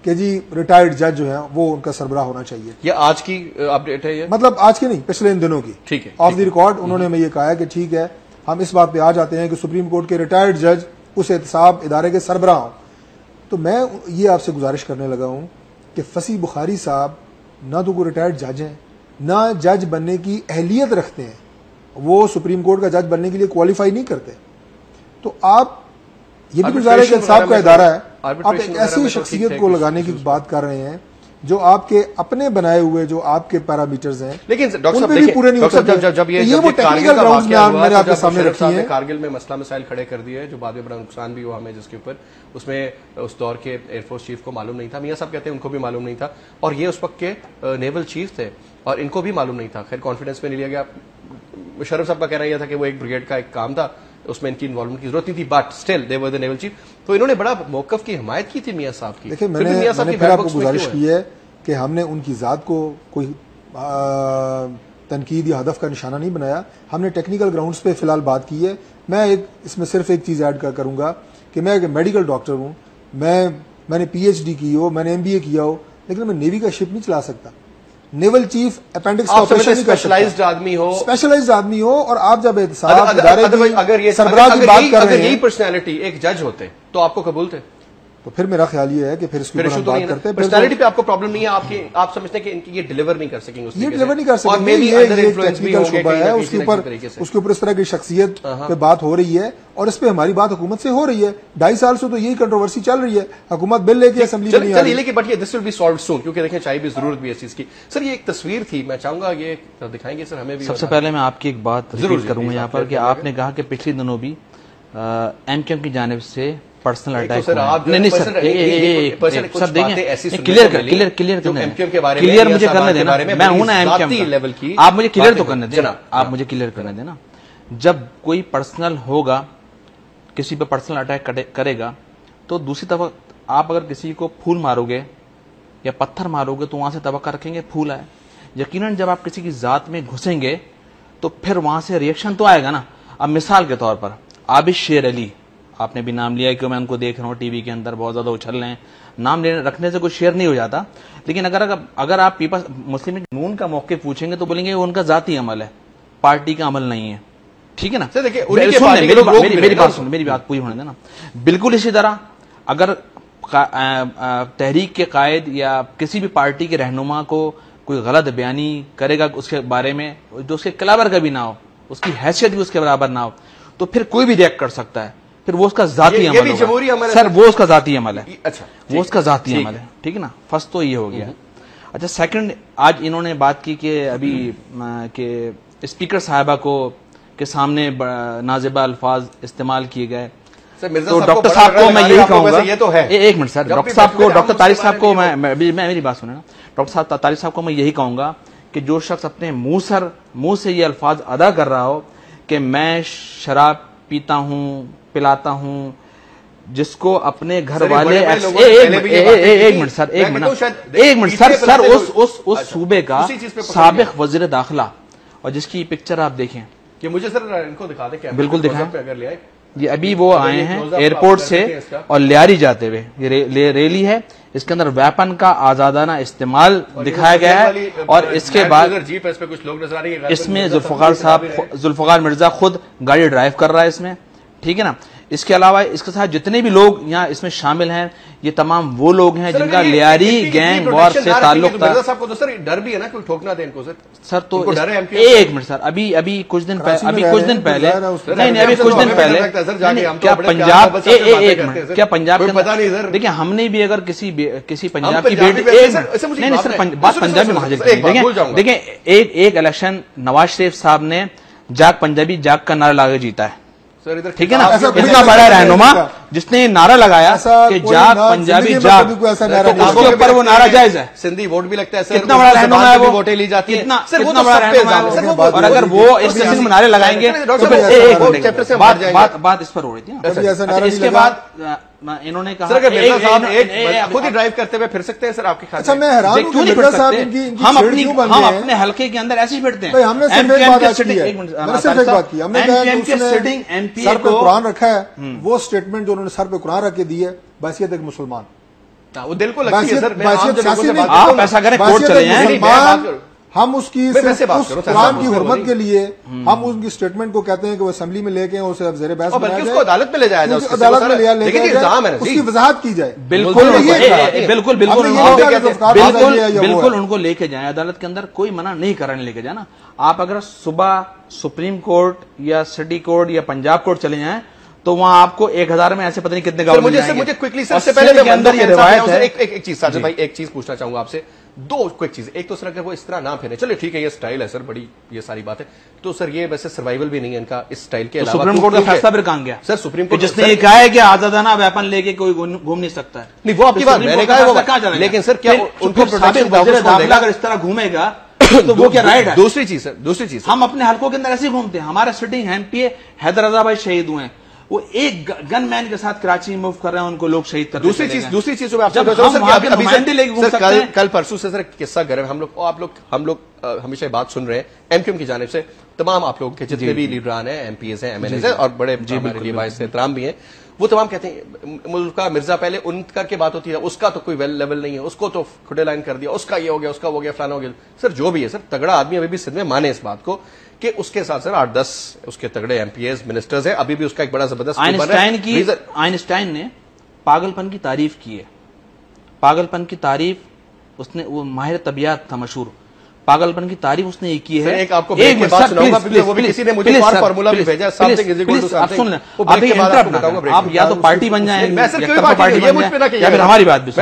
कि जी रिटायर्ड जज जो है वो उनका सरबराह होना चाहिए। ये आज की अपडेट है? ये मतलब आज की नहीं, पिछले इन दिनों की। ठीक है, ऑफ द रिकॉर्ड उन्होंने हमें ये कहा है कि ठीक है, हम इस बात पे आ जाते हैं कि सुप्रीम कोर्ट के रिटायर्ड जज उस एहतसाब इदारे के सरबराह हों। तो मैं ये आपसे गुजारिश करने लगा हूं कि फसी बुखारी साहब ना तो कोई रिटायर्ड जज हैं, ना जज बनने की अहलियत रखते हैं, वो सुप्रीम कोर्ट का जज बनने के लिए क्वालिफाई नहीं करते। तो आप ये भी गुजारे कि इंसाफ का इदारा है, आप एक ऐसी शख्सियत को लगाने की बात कर रहे हैं जो आपके अपने बनाए हुए जो आपके पैरामीटर्स हैं, लेकिन डॉक्टर साहब भी पूरे नहीं होते। जब ये वो टेक्निकल ग्राउंड्स में मैंने आपके सामने रखी है। कारगिल में मसला मसाइल खड़े कर दिए जो बाद में बड़ा नुकसान भी हुआ हमें, जिसके ऊपर उसमें उस दौर के एयरफोर्स चीफ को मालूम नहीं था। मियां साहब कहते हैं उनको भी मालूम नहीं था, और ये उस वक्त के नेवल चीफ थे और इनको भी मालूम नहीं था। खैर कॉन्फिडेंस में नहीं लिया गया। मुशर्रफ साहब का कहना यह था कि वो एक ब्रिगेड का एक काम था, उसमें इनकी इन्वॉल्वमेंट की जरूरत नहीं थी, but still they were the naval chief. तो इन्होंने बड़ा मौकफ की हिमायत की थी मियां साहब की। देखिए मैंने फिर आपको गुजारिश की है कि हमने उनकी जात को कोई तनकीद या हदफ का निशाना नहीं बनाया, हमने टेक्निकल ग्राउंड्स पे फिलहाल बात की है। मैं इसमें सिर्फ एक चीज ऐड करूंगा कि मैं एक मेडिकल डॉक्टर हूं, मैंने PhD की हो, मैंने MBA किया हो, लेकिन मैं नेवी का शिप नहीं चला सकता। नेवल चीफ अपेंडिक्स का ऑपरेशन स्पेशलाइज्ड आदमी हो और आप जब अगर ये सरबराह की बात कर रहे हैं, यही पर्सनैलिटी एक जज होते तो आपको कबूल थे? तो फिर मेरा ख्याल ये है कि फिर इसके ऊपर हम बात करते हैं। पर्सनैलिटी पे आपको प्रॉब्लम नहीं है, आप समझते हैं कि इनकी ये डिलीवर नहीं कर सकेंगे, ये डिलीवर नहीं कर सकेंगे, ये टेक्निकल शुबा है, उसके ऊपर इस तरह की शख्सियत पे बात हो रही है और इस पे हमारी बात हुकूमत से हो रही है। 2.5 साल से तो यही कंट्रोवर्सी चल रही है, हुकूमत बिल लेके असेंबली में नहीं आ रही। लेकिन बट ये दिस विल बी सॉल्व्ड सून, क्योंकि देखें चाहे भी जरूरत भी है इस चीज की। सर ये एक तस्वीर थी, मैं चाहूंगा ये दिखाएंगे सर हमें भी। सबसे पहले मैं आपकी एक बात जरूर करूंगा यहाँ पर कि आपने कहा कि पिछले दिनों भी MQM की जानिब से पर्सनल अटैक नहीं सर, क्लियर मुझे करने देना, मैं हूं ना MQM लेवल की, आप मुझे क्लियर तो करने देना, आप मुझे क्लियर करने देना। जब कोई पर्सनल होगा, किसी पे पर्सनल अटैक करेगा, तो दूसरी तरफ आप अगर किसी को फूल मारोगे या पत्थर मारोगे तो वहां से तवक्का रखेंगे फूल आए। यकीनन जब आप किसी की जात में घुसेंगे तो फिर वहां से रिएक्शन तो आएगा ना। अब मिसाल के तौर पर आबिद शेर अली, आपने भी नाम लिया कि मैं उनको देख रहा हूँ टीवी के अंदर बहुत ज्यादा उछल रहे हैं, नाम रखने से कोई शेयर नहीं हो जाता। लेकिन अगर आप पीपल्स मुस्लिम नून का मौके पूछेंगे तो बोलेंगे उनका जाती अमल है, पार्टी का अमल नहीं है, ठीक है ना। मेरी बात पूरी होने देना। बिल्कुल इसी तरह अगर तहरीक के कायद या किसी भी पार्टी के रहनुमा को कोई गलत बयानी करेगा उसके बारे में जो उसके कलाबर का भी ना हो, उसकी हैसियत भी उसके बराबर ना हो, तो फिर कोई भी रिएक्ट कर सकता है, फिर वो उसका जाती अमल होगा। सर वो उसका जाती अमल है, अच्छा वो उसका जाती अमल है, ठीक है ना। फर्स्ट तो ये हो गया। अच्छा सेकंड, आज इन्होंने बात की कि अभी के स्पीकर साहिबा को के सामने नाजिबा अल्फाज इस्तेमाल किए गए। तो डॉक्टर साहब को मैं यही कहूंगा, एक मिनट सर, डॉक्टर साहब को, डॉक्टर तारिक साहब को मैं मेरी बात सुने ना, डॉक्टर साहब तारिक साहब को मैं यही कहूंगा कि जो शख्स अपने मुंह से ये अल्फाज अदा कर रहा हो कि मैं शराब पीता हूं, पिलाता हूं, जिसको अपने घर वाले एक मिनट सर उस सूबे का साबिक वजीर दाखिला और जिसकी पिक्चर आप देखें कि मुझे सर इनको दिखा दे, बिल्कुल दिखाएं। अगर ले आए, ये अभी वो आए हैं एयरपोर्ट से और लियारी जाते हुए, ये रैली है, इसके अंदर वेपन का आजादाना इस्तेमाल दिखाया गया है। और इसके बाद जीप है, इस पे कुछ लोग नजर आ रहे हैं, इसमें जुल्फकार मिर्जा खुद गाड़ी ड्राइव कर रहा है इसमें, ठीक है ना। इसके अलावा इसके साथ जितने भी लोग यहाँ इसमें शामिल हैं, ये तमाम वो लोग हैं जिनका लियारी गैंग वॉर से ताल्लुक था। साहब को तो सर डर भी है ना, कोई ठोकना दे इनको सर तो एक मिनट सर, अभी कुछ दिन पहले क्या पंजाब क्या पंजाब देखिए, हमने भी अगर किसी पंजाब की बेटी नहीं सर, बात पंजाबी महाजन देखिए, एक इलेक्शन नवाज शरीफ साहब ने जाग पंजाबी जाग का नारा लगा जीता है, ठीक है ना। इतना बड़ा रहनुमा जिसने नारा लगाया कि जाग पंजाबी जाग, उसके ऊपर वो नारा जायज है। सिंधी वोट भी लगता है सर, कितना बड़ा रहनुमा है वो, वोटें ली जाती है, कितना बड़ा रहनुमा है वो। और अगर वो इस किस्म के नारे लगाएंगे तो फिर बात इस पर हो रही थी ना। इसके बाद इन्होंने कहा खुद ही ड्राइव करते हुए फिर सकते हैं सर, आपके ख्याल? अच्छा मैं हैरान हूं कि मिर्जा साहब हम अपने हल्के के अंदर ऐसे ही फिरते हैं। हमने सिर्फ एक बात की, हमने सर पे कुरान रखा है, वो स्टेटमेंट जो उन्होंने सर पे कुरान रख के दी है, बहसियत एक मुसलमान, वो दिल को लगती है सर। आप ऐसा करें कोर्ट चले जाएं, हम उसकी उस कुरान की हुर्मत के लिए हम उनकी स्टेटमेंट को कहते हैं कि वो असेंबली में लेके और उसे अब जेर बहस बनाया जाए, अदालत में ले जाया जाए, अदालत में ले जाए, उसकी वजाहत की जाए। बिल्कुल बिल्कुल उनको लेके जाए अदालत के अंदर, कोई मना नहीं करने लेके जाना। आप अगर सुबह सुप्रीम कोर्ट या सिटी कोर्ट या पंजाब कोर्ट चले जाएं तो वहां आपको 1000 में ऐसे पता नहीं कितने गाँव मुझे क्विकली सबसे पहले के अंदर ये रिवायत है। एक चीज साजिद भाई, एक चीज पूछना चाहूंगा आपसे, दो क्विक चीज। एक तो सर अगर वो इस तरह ना फेरे, चलिए ठीक है ये स्टाइल है सर, बड़ी ये सारी बात है, तो सर ये वैसे सर्वाइवल भी नहीं है इनका इस स्टाइल के अलावा। सुप्रीम कोर्ट का फैसला फिर कहां गया सर? सुप्रीम कोर्ट जिसने ये कहा है कि आजादाना वेपन लेके कोई घूम नहीं सकता है। नहीं वो आपकी बात मैंने कहा, लेकिन सर क्या उनको अगर इस तरह घूमेगा तो वो क्या राइट है? दूसरी चीज हम अपने हलकों के अंदर ऐसे ही घूमते हैं। हमारे सिटिंग एमपी हैदर रजा भाई शहीद हुए, वो एक गन मैन के साथ कराची मूव कर रहे हैं, उनको लोग शहीद कर। दूसरी चीज जो मैं आपसे कल परसों से सर किस्सा गर्म, हम लोग हमेशा बात सुन रहे हैं एमक्यूएम की जानिब से, तमाम आप लोगों के जितने भी लीडरान हैं, एमपीएस हैं, एमएनएस हैं और बड़े हमारे बाइस एहतराम भी हैं, वो तमाम कहते हैं मुल्का मिर्जा पहले उनका की बात होती है, उसका तो कोई वेल लेवल नहीं है, उसको तो खुदे लाइन कर दिया, उसका ये हो गया, उसका हो गया, फलाना हो गया। सर जो भी है सर, तगड़ा आदमी अभी भी सिंध में माने इस बात को कि उसके साथ सर 8-10 उसके तगड़े एमपीएस मिनिस्टर्स हैं, अभी भी उसका एक बड़ा जबरदस्त आइंस्टाइन ने पागलपन की तारीफ की है। पागलपन की तारीफ उसने, वो माहिर तबियत था मशहूर, पागलपन की तारीफ उसने ये की है। एक आपको ब्रेक के बाद सुनाऊंगा, वो भी किसी ने मुझे एक फार्मूला भी भेजा, something is equal to something. आप सुन लें, आप या तो पार्टी बन जाए या फिर हमारी बात भी।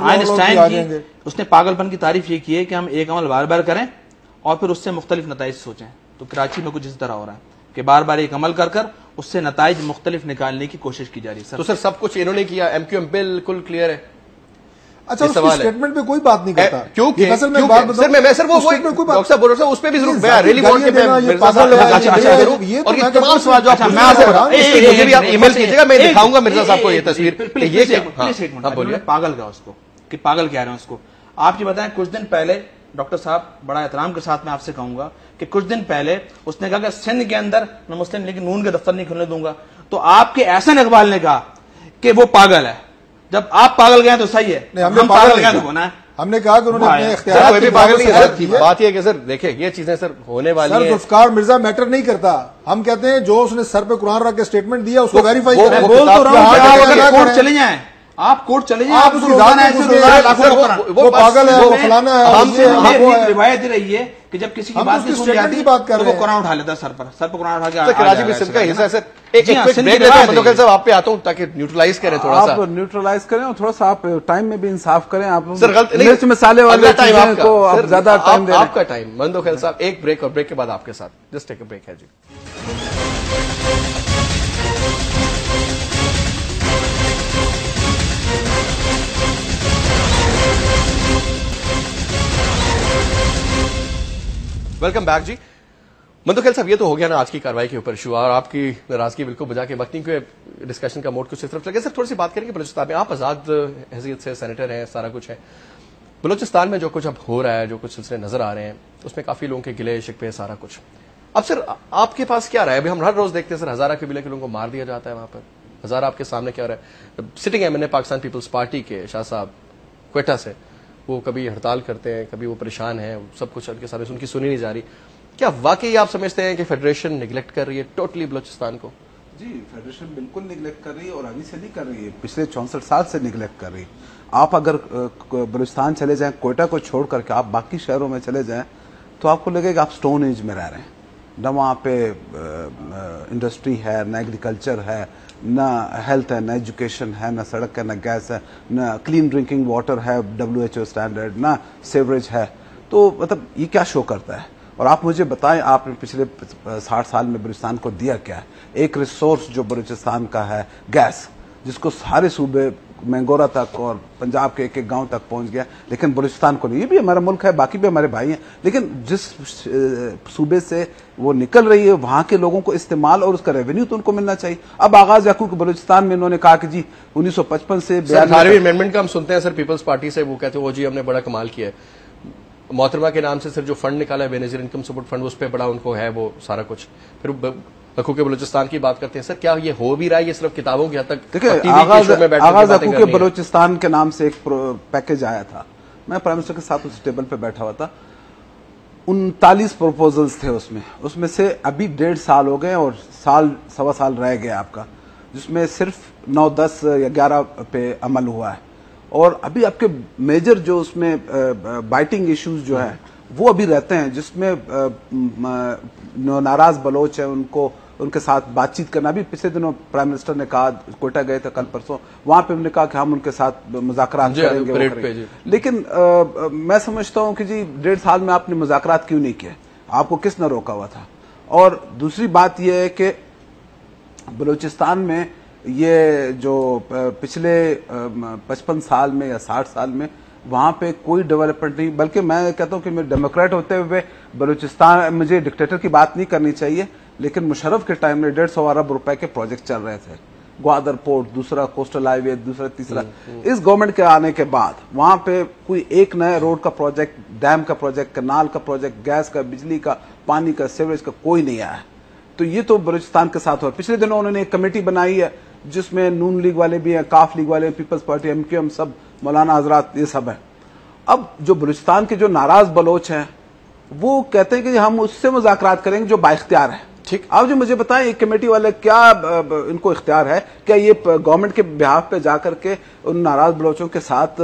आइंस्टाइन की उसने पागलपन की तारीफ ये की है कि हम एक अमल बार बार करें और फिर उससे मुख्तलिफ नताइज सोचें। तो कराची में कुछ इस तरह हो रहा है कि बार बार एक अमल कर उससे नताइज मुख्तलिफ निकालने की कोशिश की जा रही है। तो सर सब कुछ इन्होंने किया, एमक्यूएम बिल्कुल क्लियर है। अच्छा, उसकी स्टेटमेंट पे कोई बात नहीं करता, क्योंकि मैं बात बताऊं, मैं सर वो डॉक्टर साहब बोल रहा हूं, उस पे भी जरूर मैं रियली वांट के मिर्जा साहब और ये तमाम सवाल जो आप मुझे भी आप ईमेल कीजिएगा, मैं दिखाऊंगा मिर्जा साहब को ये तस्वीर। ये क्या बोलिए, पागल का उसको कि पागल कह रहे हैं उसको। आप ये बताएं, कुछ दिन पहले डॉक्टर साहब, बड़ा एहतराम के साथ मैं आपसे कहूंगा कि कुछ दिन पहले उसने कहा कि सिंध के अंदर मैं मुस्लिम लीग नून के दफ्तर नहीं खुलने दूंगा, तो आपके एहसन इकबाल ने कहा कि वो पागल है। जब आप पागल गए तो सही है, हम पागल गए तो होना है। हमने कहा कि उन्होंने अपने इख्तियार भी पागल नहीं है। बात यह है कि सर देखिए ये चीजें सर होने वाली हैं। जुल्फकार मिर्जा मैटर नहीं करता, हम कहते हैं जो उसने सर पे कुरान रख के स्टेटमेंट दिया उसको वेरीफाई करें। बोल तो रहा हूं, कोर्ट चले जाएं, आप कोर्ट चले जाएं, आप वो पागल है, वो फलाना है। हम रिवायत रही है कि जब किसी की बात सुन जाती है तो वो कुरान उठा लेता, सर पर कुरान उठा के। कराची में सिंध का हिस्सा है सर। एक ब्रेक लेते हैं मंदोखेल साहब, आप पे आता हूं ताकि न्यूट्रलाइज करें थोड़ा सा। आप न्यूट्रलाइज करें और थोड़ा सा आप टाइम में भी इंसाफ करें। आप सर गलत नहीं, मिर्च मसाले वाले टाइम को आप ज्यादा टाइम दे रहे हैं। आपका टाइम मंदोखेल साहब, एक ब्रेक और ब्रेक के बाद आपके साथ जस्ट टेक अ ब्रेक है जी। वेलकम बैक जी। मंदोखेल साहब, ये तो हो गया ना आज की कार्रवाई के ऊपर इशू, और आपकी नाराजगी बिल्कुल बुझा के वक्ती के डिस्कशन का मोड कुछ इस तरफ लगे। सर थोड़ी सी बात करेंगे बलूचिस्तान में, आप आजाद हैसियत से सेनेटर हैं, सारा कुछ है। बलूचिस्तान में जो कुछ अब हो रहा है, जो कुछ सिलसिले नजर आ रहे हैं, उसमें काफी लोगों के गिले शिकवे सारा कुछ। अब सर आपके पास क्या रहा है? अभी हम हर रोज देखते हैं सर हजारा कबीले के लोगों को मार दिया जाता है वहां पर। हजारा आपके सामने क्या हो रहा है? Sitting MNA Pakistan Peoples Party के शाह साहब क्वेटा से, वो कभी हड़ताल करते हैं, कभी वो परेशान है, सब कुछ उनके सामने उनकी सुनी नहीं जा रही। क्या वाकई आप समझते हैं कि फेडरेशन निगलेक्ट कर रही है टोटली बलूचिस्तान को? जी, फेडरेशन बिल्कुल निगलेक्ट कर रही है और अभी से नहीं कर रही है, पिछले 64 साल से निगलेक्ट कर रही है। आप अगर बलूचिस्तान चले जाएं, कोयटा को छोड़ करके आप बाकी शहरों में चले जाएं तो आपको लगेगा आप स्टोन एज में रह रहे हैं। न वहाँ पे इंडस्ट्री है, न एग्रीकल्चर है, न हेल्थ है, न एजुकेशन है, न सड़क है, न गैस है, न क्लीन ड्रिंकिंग वाटर है WHO स्टैंडर्ड, न सेवरेज है। तो मतलब ये क्या शो करता है? और आप मुझे बताएं, आपने पिछले 60 साल में बलूचिस्तान को दिया क्या है? एक रिसोर्स जो बलूचिस्तान का है गैस, जिसको सारे सूबे मैंगोरा तक और पंजाब के एक एक गांव तक पहुंच गया, लेकिन बलूचिस्तान को नहीं। ये भी हमारा मुल्क है, बाकी भी हमारे भाई हैं, लेकिन जिस सूबे से वो निकल रही है वहां के लोगों को इस्तेमाल और उसका रेवेन्यू तो उनको मिलना चाहिए। अब आगाज याकूब बलूचिस्तान में इन्होंने कहा कि जी 1955 से 18वीं अमेंडमेंट का हम सुनते हैं सर पीपल्स पार्टी से, वो कहते हैं वो जी हमने बड़ा कमाल किया है, मोहतरमा के नाम से सिर्फ जो फंड निकाला है बेनजीर इनकम सपोर्ट फंड, उस पर बड़ा उनको है वो सारा कुछ। फिर हकूक बलूचिस्तान की बात करते हैं, सर क्या ये हो भी रहा है? ये सिर्फ किताबों की हद तक? देखिए, आगाज हकूक बलूचिस्तान के नाम से एक पैकेज आया था मैं प्राइम मिनिस्टर के साथ उस टेबल पे बैठा हुआ था। 39 प्रपोजल्स थे उसमें से अभी 1.5 साल हो गए और सवा साल रह गया आपका, जिसमें सिर्फ 9, 10 या 11 पे अमल हुआ है। और अभी आपके मेजर जो उसमें बाइटिंग इश्यूज जो है वो अभी रहते हैं, जिसमें नाराज बलोच है उनके साथ बातचीत करना। अभी पिछले दिनों प्राइम मिनिस्टर ने कहा, कोयटा गए थे कल परसों, वहां पे उन्होंने कहा कि हम उनके साथ मुज़ाकरात करेंगे। लेकिन मैं समझता हूं कि जी 1.5 साल में आपने मुज़ाकरात क्यों नहीं किए, आपको किसने रोका हुआ था? और दूसरी बात यह है कि बलूचिस्तान में ये जो पिछले 55 साल में या 60 साल में वहां पे कोई डेवलपमेंट नहीं, बल्कि मैं कहता हूं कि मैं डेमोक्रेट होते हुए बलूचिस्तान, मुझे डिक्टेटर की बात नहीं करनी चाहिए, लेकिन मुशर्रफ के टाइम में 150 अरब रुपए के प्रोजेक्ट चल रहे थे। ग्वादर पोर्ट, दूसरा कोस्टल हाईवे, दूसरा तीसरा। इस गवर्नमेंट के आने के बाद वहां पे कोई एक नया रोड का प्रोजेक्ट, डैम का प्रोजेक्ट, कनाल का प्रोजेक्ट, गैस का, बिजली का, पानी का, सीवरेज का कोई नहीं आया। तो ये तो बलूचिस्तान के साथ हुआ। पिछले दिनों उन्होंने एक कमेटी बनाई है जिसमें नून लीग वाले भी हैं, काफ लीग वाले, पीपल्स पार्टी, एमक्यूएम, सब मौलाना हजरात, ये सब है। अब जो बलूचिस्तान के जो नाराज बलोच हैं वो कहते हैं कि हम उससे मुज़ाकरात करेंगे जो बाइख्तियार है। ठीक, आप जो मुझे बताएं ये कमेटी वाले क्या इनको इख्तियार है, क्या ये गवर्नमेंट के बिहाफ पे जाकर के उन नाराज बलोचों के साथ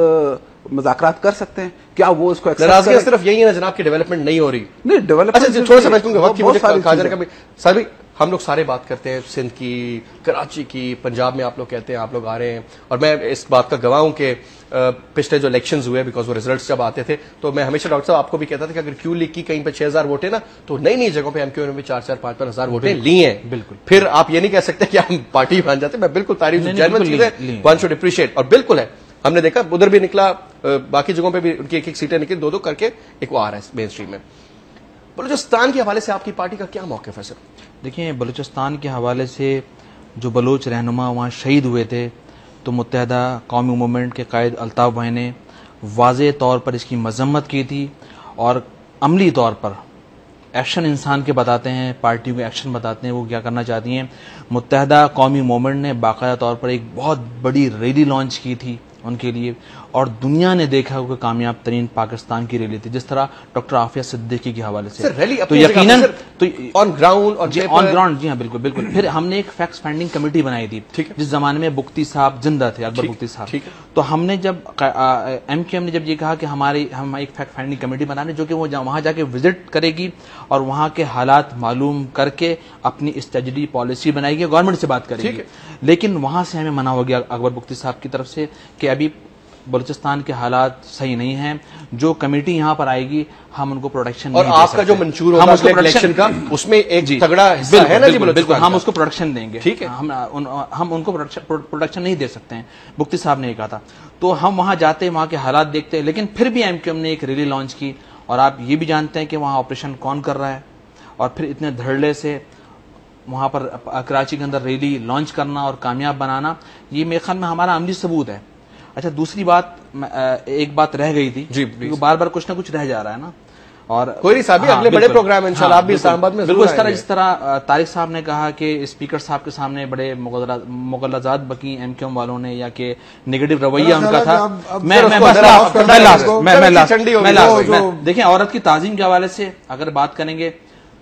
मुज़ाकरात कर सकते हैं? क्या वो उसको नाराजगी सिर्फ यही है ना जनाब की डेवलपमेंट नहीं हो रही? नहीं, डेवलपमेंट अच्छा थोड़ा सा वक्त की मुझे कहा जाने का सर भी, हम लोग सारे बात करते हैं सिंध की, कराची की, पंजाब में आप लोग कहते हैं आप लोग आ रहे हैं, और मैं इस बात का गवाह हूं कि पिछले जो इलेक्शंस हुए, बिकॉज वो रिजल्ट्स जब आते थे तो मैं हमेशा डॉक्टर साहब आपको भी कहता था कि अगर क्यू लीग की कहीं पे 6000 वोटें ना, तो नई नई जगहों पे एमक्यू ने भी 4-4, 5-5 हजार वोटें ली हैं। बिल्कुल, फिर आप ये नहीं कह सकते कि हम पार्टी बन जाते। मैं बिल्कुल तारीफ, जेन्युइन चीज है, वन शुड अप्रिशिएट। और बिल्कुल है, हमने देखा उधर भी निकला, बाकी जगहों पर भी उनकी एक सीटें निकली, 2-2 करके एक वो आ रहा है मेन स्ट्रीम में। बलूचिस्तान के हवाले से आपकी पार्टी का क्या मौक़िफ़ है सर? देखिए, बलूचिस्तान के हवाले से जो बलोच रहनुमा वहाँ शहीद हुए थे, तो मुत्तहदा कौमी मूवमेंट के कायद अल्ताफ़ भाई ने वाज़ेह तौर पर इसकी मजम्मत की थी, और अमली तौर पर एक्शन इंसान के बताते हैं, पार्टी को एक्शन बताते हैं वो क्या करना चाहती हैं। मुत्तहदा कौमी मूवमेंट ने बाकायदा तौर पर एक बहुत बड़ी रैली लॉन्च की थी उनके लिए, और दुनिया ने देखा कि कामयाब तरीन पाकिस्तान की रैली थी, जिस तरह डॉक्टर आफिया सिद्दीकी के हवाले से रैली तो यकीनन तो ऑन ग्राउंड और ऑन ग्राउंड, जी हाँ बिल्कुल बिल्कुल। फिर हमने एक फैक्ट फाइंडिंग कमेटी बनाई थी, जिस जमाने में बुख्ती साहब जिंदा थे, अकबर बुख्ती साहब। तो हमने जब एमक्यूएम ने जब ये कहा कि हम एक फैक्ट फाइंडिंग कमेटी बनाने जो कि वो वहां जाके विजिट करेगी और वहां के हालात मालूम करके अपनी स्ट्रेटजी पॉलिसी बनाएगी, गवर्नमेंट से बात करेगी। लेकिन वहां से हमें मना हो गया अकबर बुख्ती साहब की तरफ से कि अभी बलूचिस्तान के हालात सही नहीं हैं, जो कमेटी यहाँ पर आएगी हम उनको प्रोटेक्शन नहीं दे सकते। और आपका जो मंशूर होगा इलेक्शन का, उसमें एक तगड़ा हिस्सा है ना जी बलूचिस्तान, हम उसको प्रोटेक्शन देंगे। ठीक है, हम उनको प्रोटेक्शन नहीं दे सकते हैं, बुख्ती साहब ने कहा था। तो हम वहां जाते, वहां के हालात देखते, लेकिन फिर भी एमक्यूएम ने एक रैली लॉन्च की, और आप ये भी जानते हैं कि वहां ऑपरेशन कौन कर रहा है, और फिर इतने धड़ल्ले से वहां पर कराची के अंदर रैली लॉन्च करना और कामयाब बनाना, ये मेरे ख्याल में हमारा अमली सबूत है। अच्छा, दूसरी बात, एक बात रह गई थी जी, बार बार कुछ ना कुछ रह जा रहा है ना, और कोई नहीं साहब, अगले बड़े प्रोग्राम है इंशाल्लाह, आप भी इस्लामाबाद में बिल्कुल। जिस तरह तारिक साहब ने कहा कि स्पीकर साहब के सामने बड़े मुगलजात बकी एमक्यूएम वालों ने, या कि नेगेटिव रवैया उनका था। देखिए, औरत की ताजीम के हवाले से अगर बात करेंगे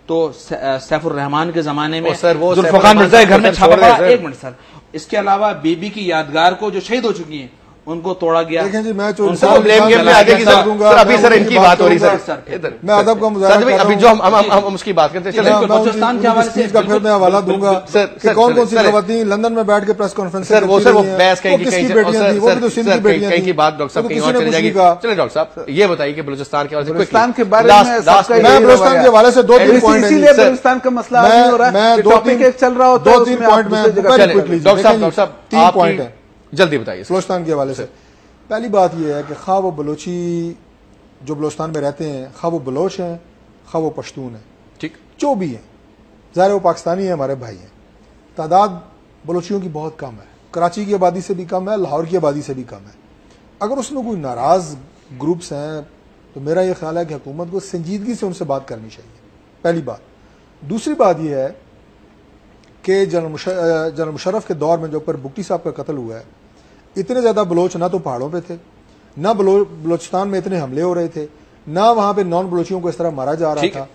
तो सैफुर रहमान के जमाने में जुल्फकार मिर्जा के घर में छापा पड़ा। एक मिनट सर, इसके अलावा बीबी की यादगार को जो शहीद हो चुकी हैं उनको तोड़ा गया। देखें जी, मैं ब्लेम गेम में आगे की दूंगा सर, अभी सर इनकी बात हो रही सर, मैं अदब का मुजाहरा अभी जो हम उसकी बात करते हैं, बलूचिस्तान के हवाले से फिर मैं हवाला दूंगा कि कौन कौन सी खवातीन लंदन में बैठ के प्रेस कॉन्फ्रेंस सर, वो बहस कहीं की बात डॉक्टर साहब कहीं और चली जाएगी। चलिए डॉक्टर साहब ये बताइए कि बलूचिस्तान के बारे में, मैं बलूचिस्तान के हवाले से 2-3 पॉइंट, बलूचिस्तान का मसला नहीं हो रहा है, टॉपिक एक चल रहा होता है, 2-3 पॉइंट में डॉक्टर साहब 3 पॉइंट है जल्दी बताइए बलूचिस्तान के हवाले से। पहली बात यह है कि खा वो बलोची जो बलूचिस्तान में रहते हैं, खा वो बलोच हैं, खा वो पश्तून हैं, ठीक, जो भी हैं, ज़ाहिर वो पाकिस्तानी हैं, हमारे भाई हैं। तादाद बलोचियों की बहुत कम है, कराची की आबादी से भी कम है, लाहौर की आबादी से भी कम है। अगर उसमें कोई नाराज़ ग्रुप्स हैं तो मेरा ये ख्याल है कि हुकूमत को संजीदगी से उनसे बात करनी चाहिए, पहली बात। दूसरी बात यह है कि जनरल मुशर्रफ के दौर में जो पर बुख्ती साहब का कत्ल हुआ है, इतने ज़्यादा बलोच ना तो पहाड़ों पे थे, ना बलोचिस्तान में इतने हमले हो रहे थे, ना वहां पे नॉन बलोचियों को इस तरह मारा जा रहा था।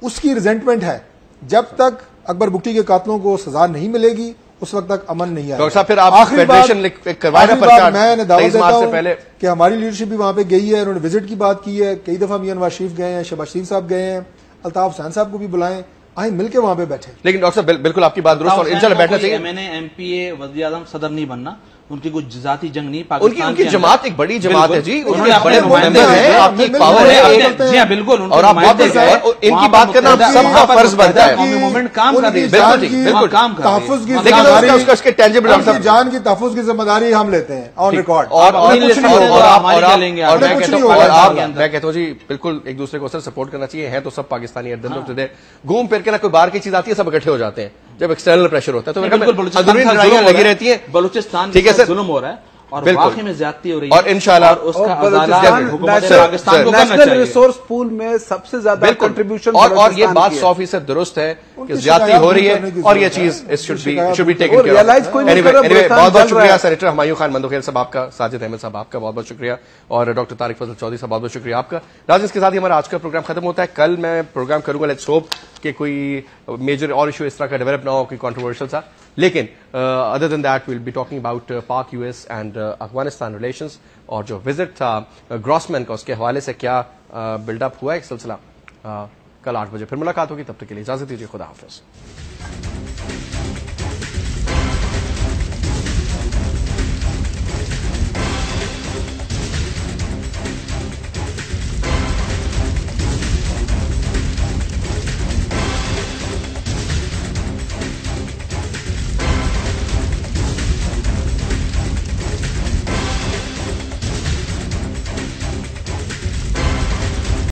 उसकी रिजेंटमेंट है। जब तक अकबर बुगटी के कातलों को सजा नहीं मिलेगी उस वक्त तक अमन नहीं आएगा। डॉक्टर साहब, फिर आप फेडरेशन मैं दावा देता हूं कि हमारी लीडरशिप भी वहां पे गई है, उन्होंने विजिट की बात की है, कई दफा मियां नवाज शरीफ गए हैं, शहबाज शरीफ साहब गए हैं, अल्ताफ हुसैन साहब को भी बुलाएं, आए मिलकर वहां पे बैठे। लेकिन डॉक्टर साहब बिल्कुल आपकी बात दुरुस्त और इंशाल्लाह बैठना चाहिए। मैंने एमपीए वज़ीर आज़म सदर नहीं बनना, उनकी कुछ जाती जंग नहीं, उनकी जमात एक बड़ी जमात है जी, उनके बड़े मेंबर हैं, आपकी पावर है, जी हाँ बिल्कुल, और आप इनकी बात करना सबका फर्ज बनता है। मूवमेंट काम कर रही है, बिल्कुल काम कर तहफ़्फ़ुज़ की लेकिन उसके टेंजिबल जान की तहफ़्फ़ुज़ की जिम्मेदारी हम लेते हैं ऑन रिकॉर्ड। मैं कहता हूँ जी बिल्कुल एक दूसरे को सपोर्ट करना चाहिए, है तो सब Pakistani at the end of the day. घूम फिर के ना कोई बाहर की चीज आती है सब इकट्ठे हो जाते हैं जब एक्सटर्नल प्रेशर होता है, तो लड़ाइयां लगी रहती है। बलूचिस्तान ठीक है सर, जुल्म हो रहा है और वाकई में ज्यादती हो रही है, और इंशाल्लाह नेशनल रिसोर्स पूल में सबसे ज्यादा कंट्रीब्यूशन, और ये बात 100% दुरुस्त है कि ज्यादती हो रही है और ये चीज should be taken care of. बहुत बहुत शुक्रिया सेनेटर हुमायूं खान मंदोखेल साहब आपका, साजिद अहमद साहब आपका बहुत बहुत शुक्रिया, और डॉक्टर तारिक फजल चौधरी साहब बहुत बहुत शुक्रिया आपका। नाज़रीन, इसके साथ ही हमारा आज का प्रोग्राम खत्म होता है। कल मैं प्रोग्राम करूंगा, लेट्स होप कि कोई मेजर और इशू इस तरह का डेवलप ना हो, कोई कंट्रोवर्शियल सा, लेकिन other than that will be talking about पाक यूएस एंड अफगानिस्तान रिलेशंस, और जो विजिट था ग्रॉसमैन का उसके हवाले से क्या बिल्डअप हुआ एक सिलसिला। कल 8 बजे फिर मुलाकात होगी, तब तक के लिए इजाजत दीजिए, खुदा हाफिज।